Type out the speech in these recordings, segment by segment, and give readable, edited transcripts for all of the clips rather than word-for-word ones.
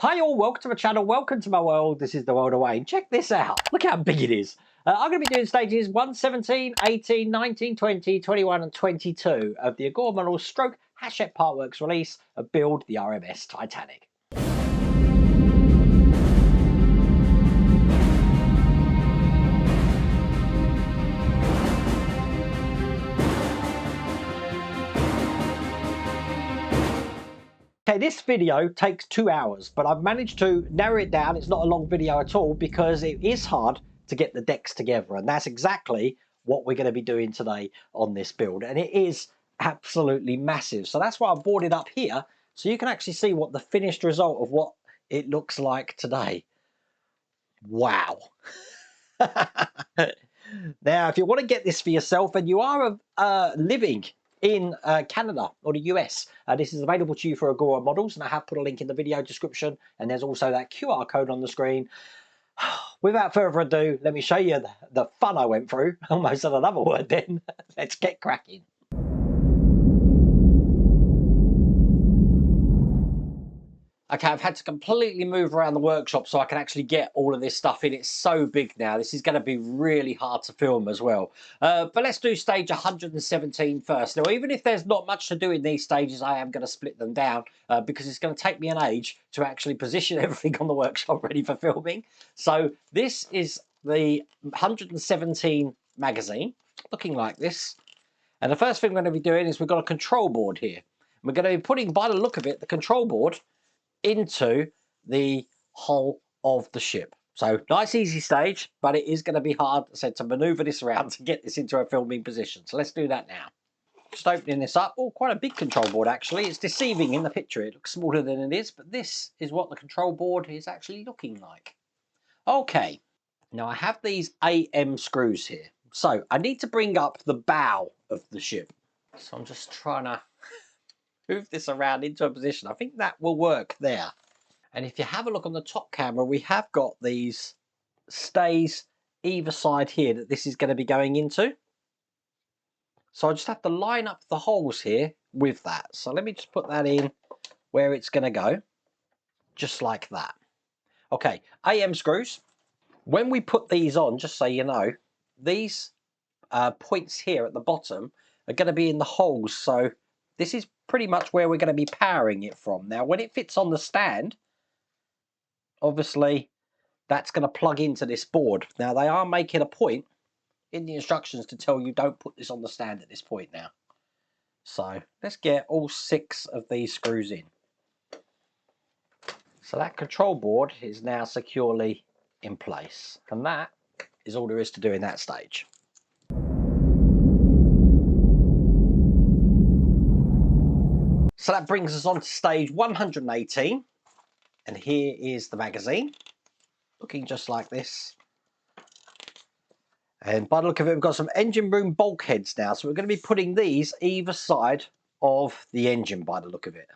Hi all, welcome to my channel, welcome to my world. This is the world of Wayne. Check this out, look how big it is. I'm going to be doing stages 1, 17, 18, 19, 20, 21 and 22 of the Agora model stroke Hachette Partworks release of Build the RMS Titanic. Okay, this video takes 2 hours, but I've managed to narrow it down. It's not a long video at all because it is hard to get the decks together, and that's exactly what we're going to be doing today on this build. And it is absolutely massive, so that's why I brought it up here so you can actually see what the finished result of what it looks like today. Wow. Now, if you want to get this for yourself and you are living in Canada or the US, this is available to you for Agora models, and I have put a link in the video description, and there's also that QR code on the screen. Without further ado, let me show you the fun I went through. Almost said another word then. Let's get cracking. Okay, I've had to completely move around the workshop so I can actually get all of this stuff in. It's so big now. This is going to be really hard to film as well. But let's do stage 117 first. Now, even if there's not much to do in these stages, I am going to split them down because it's going to take me an age to actually position everything on the workshop ready for filming. So this is the 117 magazine, looking like this. And the first thing we're going to be doing is we've got a control board here. We're going to be putting, by the look of it, the control board into the hull of the ship. So nice easy stage, but it is going to be hard, I said, to maneuver this around to get this into a filming position. So let's do that now. Just opening this up. Oh, quite a big control board actually. It's deceiving in the picture. It looks smaller than it is, but this is what the control board is actually looking like. Okay, now I have these AM screws here. So I need to bring up the bow of the ship. So I'm just trying to move this around into a position. I think that will work there. And if you have a look on the top camera, we have got these stays either side here that this is going to be going into. So I just have to line up the holes here with that. So let me just put that in where it's going to go, just like that. Okay, AM screws. When we put these on, just so you know, these points here at the bottom are going to be in the holes. So this is pretty much where we're going to be powering it from. Now, when it fits on the stand, obviously, that's going to plug into this board. Now, they are making a point in the instructions to tell you don't put this on the stand at this point now. So let's get all 6 of these screws in. So that control board is now securely in place. And that is all there is to do in that stage. So that brings us on to stage 118. And here is the magazine, looking just like this. And by the look of it, we've got some engine room bulkheads now. So we're going to be putting these either side of the engine by the look of it.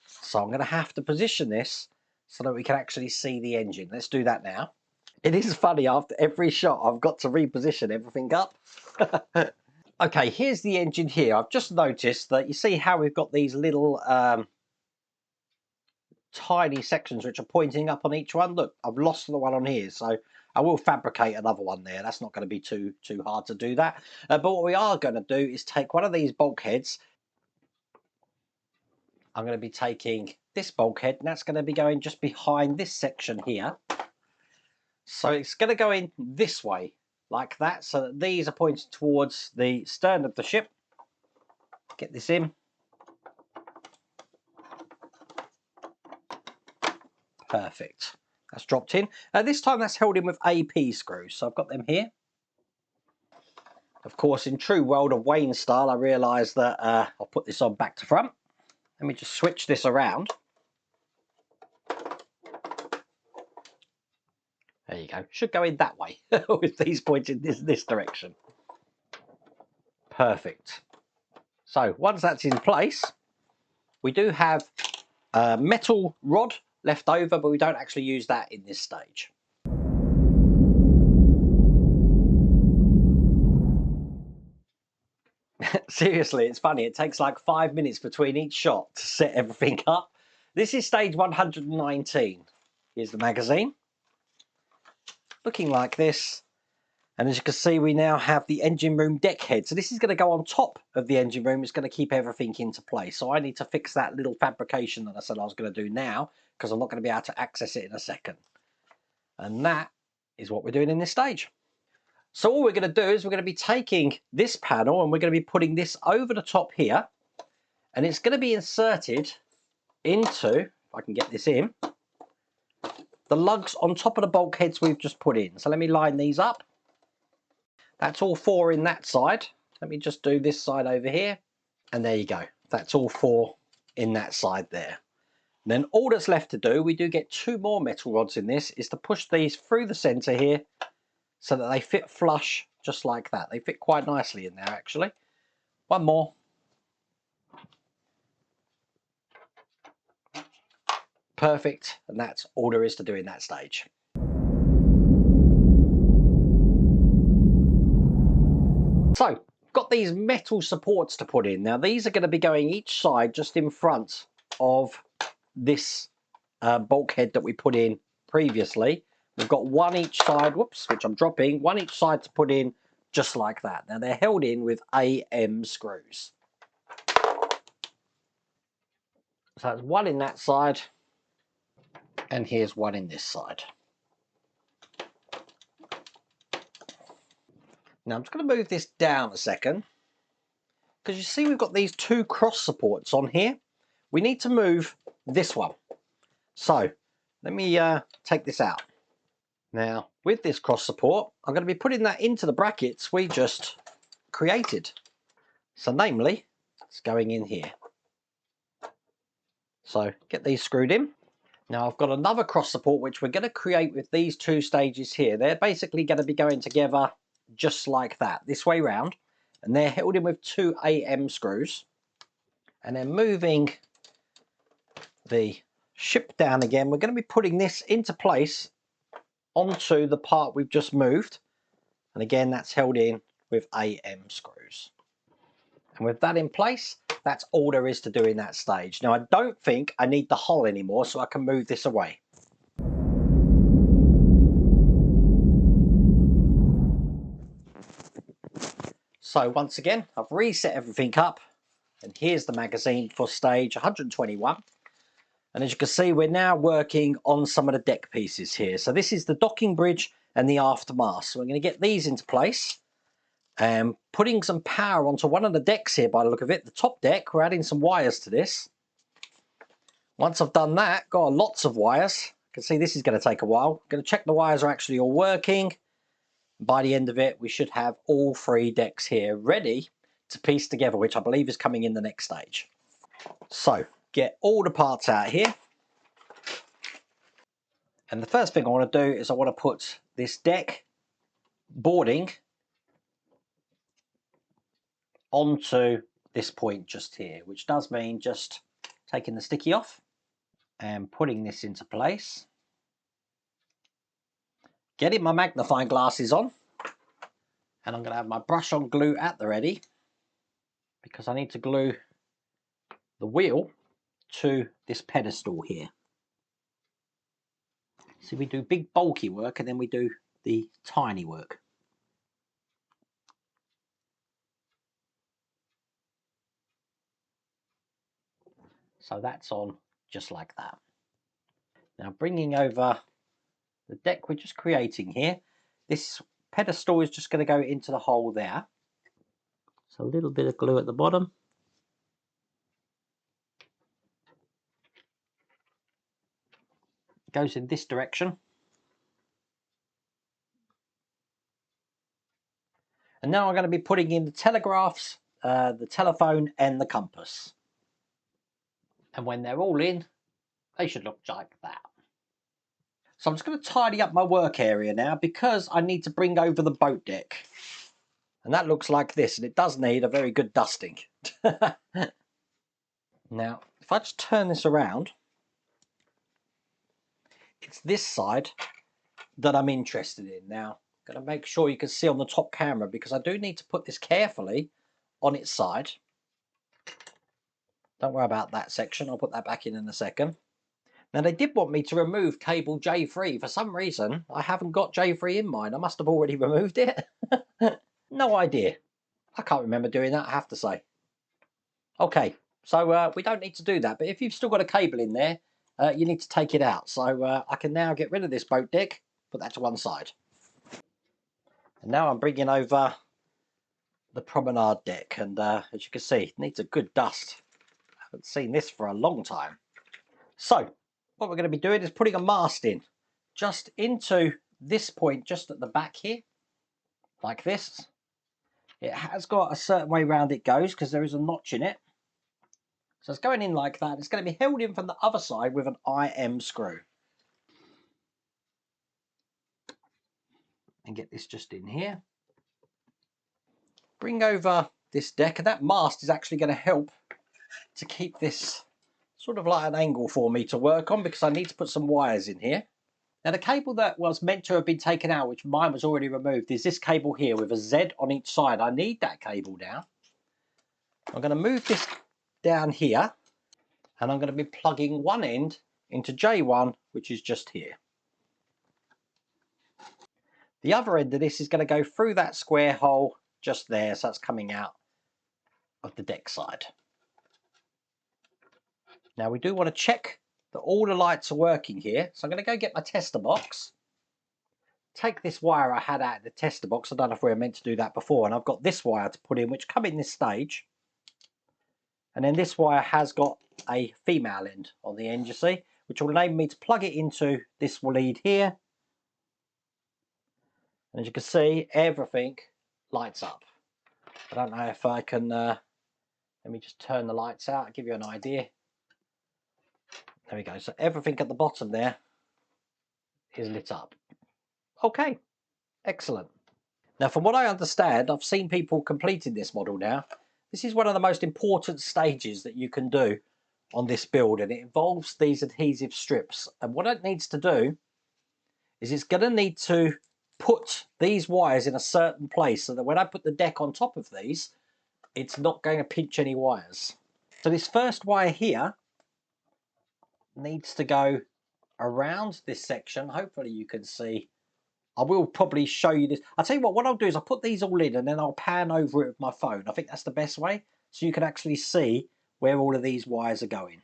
So I'm going to have to position this so that we can actually see the engine. Let's do that now. It is funny, after every shot, I've got to reposition everything up. Okay, here's the engine here. I've just noticed that you see how we've got these little tiny sections which are pointing up on each one. Look, I've lost the one on here, so I will fabricate another one there. That's not going to be too hard to do that. But what we are going to do is take one of these bulkheads. I'm going to be taking this bulkhead, and that's going to be going just behind this section here. So it's going to go in this way, like that, so that these are pointing towards the stern of the ship. Get this in. Perfect. That's dropped in. This time that's held in with AP screws. So I've got them here. Of course, in true World of Wayne style, I realised that I'll put this on back to front. Let me just switch this around. There you go. Should go in that way with these points in this direction. Perfect. So once that's in place, we do have a metal rod left over, but we don't actually use that in this stage. Seriously, it's funny. It takes like 5 minutes between each shot to set everything up. This is stage 119. Here's the magazine. Looking like this. And as you can see, we now have the engine room deck head. So this is going to go on top of the engine room. It's going to keep everything into place. So I need to fix that little fabrication that I said I was going to do now, because I'm not going to be able to access it in a second. And that is what we're doing in this stage. So all we're going to do is we're going to be taking this panel and we're going to be putting this over the top here. And it's going to be inserted into, if I can get this in, the lugs on top of the bulkheads we've just put in. So let me line these up. That's all 4 in that side. Let me just do this side over here. And there you go. That's all 4 in that side there. And then all that's left to do, we do get 2 more metal rods in this, is to push these through the centre here so that they fit flush just like that. They fit quite nicely in there actually. 1 more. Perfect. And that's all there is to do in that stage. So, got these metal supports to put in. Now these are going to be going each side just in front of this bulkhead that we put in previously. We've got 1 each side, whoops, which I'm dropping, 1 each side to put in just like that. Now they're held in with AM screws. So that's 1 in that side, and here's 1 in this side. Now I'm just going to move this down a second, because you see we've got these 2 cross supports on here. We need to move this one. So let me take this out. Now with this cross support, I'm going to be putting that into the brackets we just created. So namely, it's going in here. So get these screwed in. Now I've got another cross support which we're going to create with these 2 stages here. They're basically going to be going together just like that, this way round. And they're held in with 2 AM screws. And then moving the ship down again, we're going to be putting this into place onto the part we've just moved. And again, that's held in with AM screws. And with that in place, that's all there is to do in that stage. Now I don't think I need the hull anymore, so I can move this away. So once again, I've reset everything up, and here's the magazine for stage 121. And as you can see, we're now working on some of the deck pieces here. So this is the docking bridge and the aft mast. So we're going to get these into place. Putting some power onto one of the decks here by the look of it, the top deck. We're adding some wires to this. Once I've done that, got lots of wires. You can see this is going to take a while. I'm going to check the wires are actually all working. By the end of it, we should have all 3 decks here ready to piece together, which I believe is coming in the next stage. So get all the parts out here. And the first thing I want to do is I want to put this deck boarding onto this point just here, which does mean just taking the sticky off and putting this into place. Getting my magnifying glasses on, and I'm going to have my brush on glue at the ready, because I need to glue the wheel to this pedestal here. So we do big bulky work and then we do the tiny work. So that's on just like that. Now bringing over the deck we're just creating here, this pedestal is just going to go into the hole there. So a little bit of glue at the bottom. It goes in this direction. And now I'm going to be putting in the telegraphs, the telephone and the compass. And when they're all in, they should look like that. So I'm just going to tidy up my work area now, because I need to bring over the boat deck. And that looks like this, and it does need a very good dusting. Now, if I just turn this around, it's this side that I'm interested in. Now, I'm going to make sure you can see on the top camera, because I do need to put this carefully on its side. Don't worry about that section, I'll put that back in a second. Now they did want me to remove cable J3. For some reason, I haven't got J3 in mine. I must have already removed it. No idea. I can't remember doing that, I have to say. Okay, so we don't need to do that. But if you've still got a cable in there, you need to take it out. So I can now get rid of this boat deck, put that to one side. And now I'm bringing over the promenade deck. And as you can see, it needs a good dust. I haven't seen this for a long time. So what we're going to be doing is putting a mast in just into this point, just at the back here, like this. It has got a certain way round it goes because there is a notch in it. So it's going in like that. It's going to be held in from the other side with an IM screw. And get this just in here. Bring over this deck, and that mast is actually going to help to keep this sort of like an angle for me to work on, because I need to put some wires in here. Now the cable that was meant to have been taken out, which mine was already removed, is this cable here with a Z on each side. I need that cable now. I'm going to move this down here, and I'm going to be plugging one end into J1, which is just here. The other end of this is going to go through that square hole just there, so that's coming out of the deck side. Now we do want to check that all the lights are working here, so I'm going to go get my tester box, take this wire I had out of the tester box. I don't know if we were meant to do that before, and I've got this wire to put in, which come in this stage, and then this wire has got a female end on the end, you see, which will enable me to plug it into this lead here. And as you can see, everything lights up. I don't know if I can, let me just turn the lights out, I'll give you an idea. There we go, so everything at the bottom there is lit up. Okay, excellent. Now from what I understand, I've seen people completing this model now. This is one of the most important stages that you can do on this build, and it involves these adhesive strips. And what it needs to do is it's going to need to put these wires in a certain place so that when I put the deck on top of these, it's not going to pinch any wires. So this first wire here needs to go around this section. Hopefully you can see. I will probably show you this. I'll tell you what I'll do is I'll put these all in and then I'll pan over it with my phone. I think that's the best way, so you can actually see where all of these wires are going.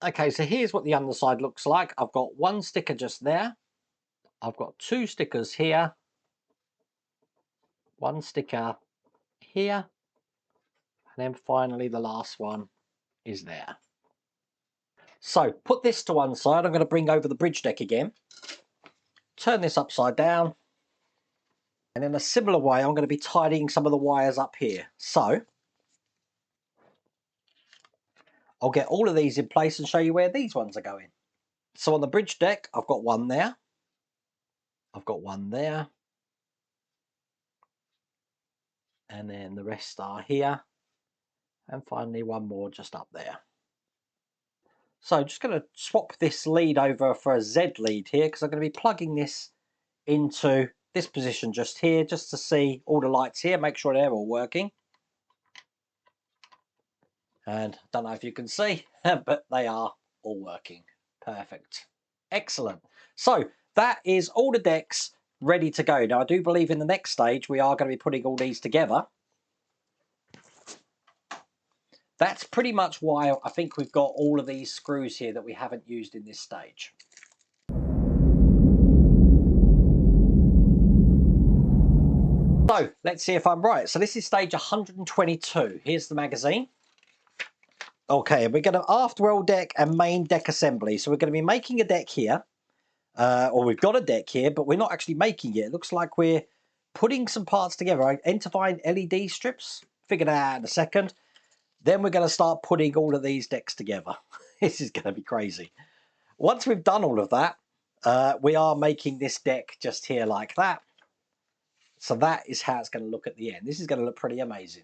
Okay, so here's what the underside looks like. I've got one sticker just there. I've got two stickers here. One sticker here. And then finally the last one is there. So put this to one side. I'm going to bring over the bridge deck again. Turn this upside down. And in a similar way, I'm going to be tidying some of the wires up here. So I'll get all of these in place and show you where these ones are going. So on the bridge deck, I've got one there. I've got one there. And then the rest are here. And finally one more just up there. So just going to swap this lead over for a Z lead here, because I'm going to be plugging this into this position just here, just to see all the lights here, make sure they're all working. And I don't know if you can see, but they are all working. Perfect. Excellent. So that is all the decks ready to go. Now I do believe in the next stage we are going to be putting all these together. That's pretty much why I think we've got all of these screws here that we haven't used in this stage. So let's see if I'm right. So this is stage 122. Here's the magazine. Okay, we're going to afterworld deck and main deck assembly. So we're going to be making a deck here. Or we've got a deck here, but we're not actually making it. It looks like we're putting some parts together. Identifying LED strips. Figure that out in a second. Then we're going to start putting all of these decks together. This is going to be crazy. Once we've done all of that, we are making this deck just here like that. So that is how it's going to look at the end. This is going to look pretty amazing.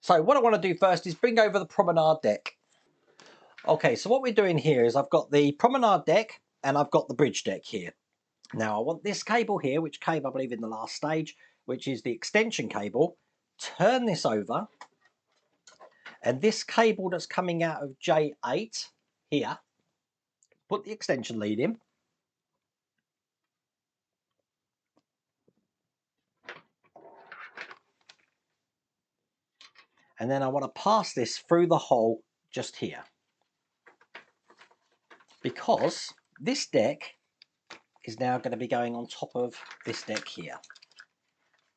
So what I want to do first is bring over the promenade deck. Okay, so what we're doing here is I've got the promenade deck and I've got the bridge deck here. Now I want this cable here, which came I believe in the last stage, which is the extension cable. Turn this over. And this cable that's coming out of J8 here, Put the extension lead in. And then I want to pass this through the hole just here. Because this deck is now going to be going on top of this deck here.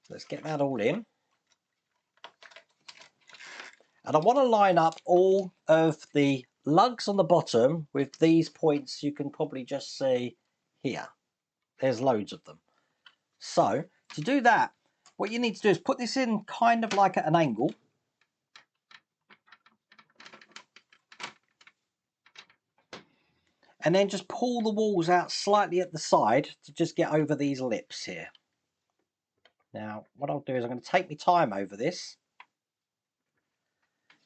Let's get that all in. And I want to line up all of the lugs on the bottom with these points you can probably just see here. There's loads of them. So to do that, what you need to do is put this in kind of like at an angle. And then just pull the walls out slightly at the side to just get over these lips here. Now, what I'll do is I'm going to take my time over this.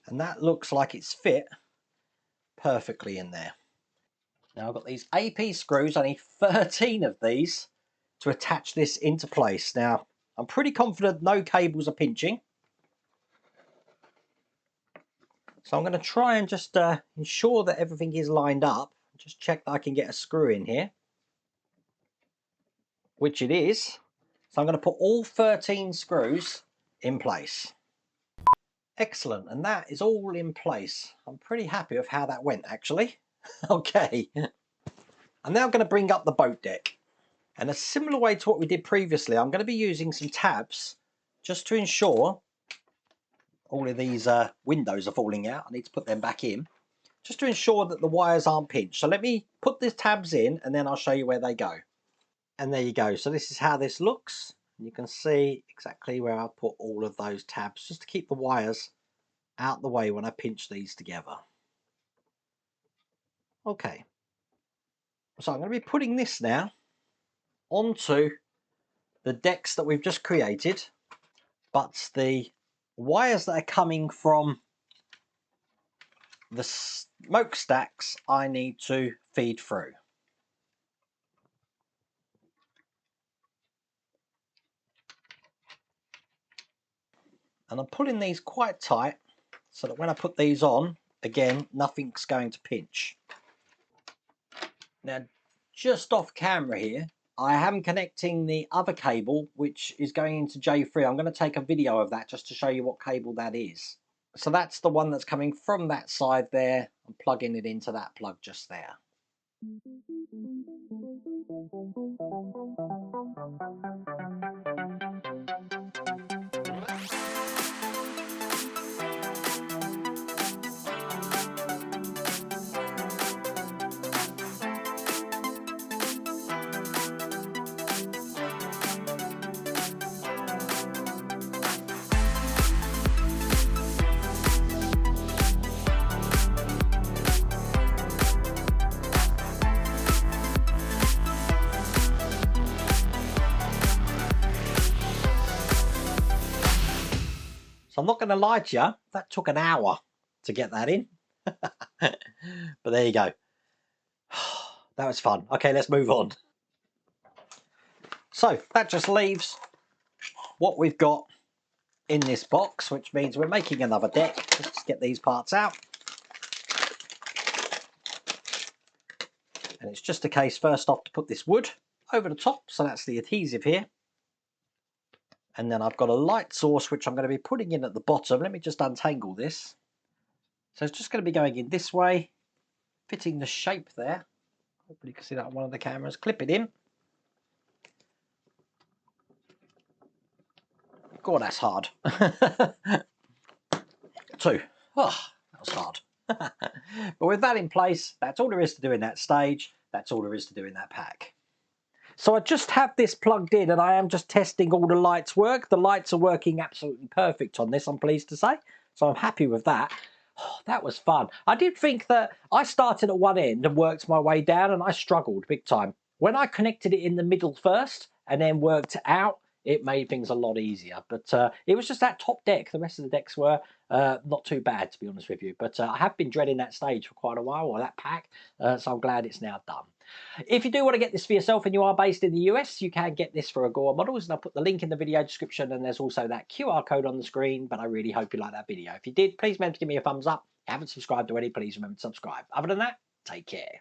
And that looks like it's fit perfectly in there. Now I've got these AP screws. I need 13 of these to attach this into place. Now, I'm pretty confident no cables are pinching. So I'm going to try and just ensure that everything is lined up. Just check that I can get a screw in here, which it is. So I'm going to put all 13 screws in place. Excellent, and that is all in place. I'm pretty happy with how that went, actually. Okay. I'm now going to bring up the boat deck. And a similar way to what we did previously, I'm going to be using some tabs just to ensure all of these windows are falling out. I need to put them back in, just to ensure that the wires aren't pinched. So let me put the tabs in and then I'll show you where they go. And there you go. So this is how this looks. You can see exactly where I put all of those tabs, just to keep the wires out the way when I pinch these together. Okay. So I'm going to be putting this now onto the decks that we've just created, but the wires that are coming from the smokestacks I need to feed through. And I'm pulling these quite tight so that when I put these on, again, nothing's going to pinch. Now, just off camera here, I am connecting the other cable, which is going into J3. I'm going to take a video of that just to show you what cable that is. So that's the one that's coming from that side there. I'm plugging it into that plug just there. So I'm not going to lie to you, that took an hour to get that in. But there you go. That was fun. Okay, let's move on. So that just leaves what we've got in this box, which means we're making another deck. Let's just get these parts out. And it's just a case first off to put this wood over the top. So that's the adhesive here. And then I've got a light source, which I'm going to be putting in at the bottom. Let me just untangle this. So it's just going to be going in this way, fitting the shape there. Hopefully you can see that on one of the cameras. Clip it in. God, that's hard. 2. Oh, that was hard. But with that in place, that's all there is to do in that stage. That's all there is to do in that pack. So I just have this plugged in and I am just testing all the lights work. The lights are working absolutely perfect on this, I'm pleased to say. So I'm happy with that. Oh, that was fun. I did think that I started at one end and worked my way down and I struggled big time. When I connected it in the middle first and then worked out, it made things a lot easier. But it was just that top deck. The rest of the decks were not too bad, to be honest with you. But I have been dreading that stage for quite a while, or that pack. So I'm glad it's now done. If you do want to get this for yourself and you are based in the US, you can get this for Agora models. And I'll put the link in the video description. And there's also that QR code on the screen. But I really hope you like that video. If you did, please remember to give me a thumbs up. If you haven't subscribed already, please remember to subscribe. Other than that, take care.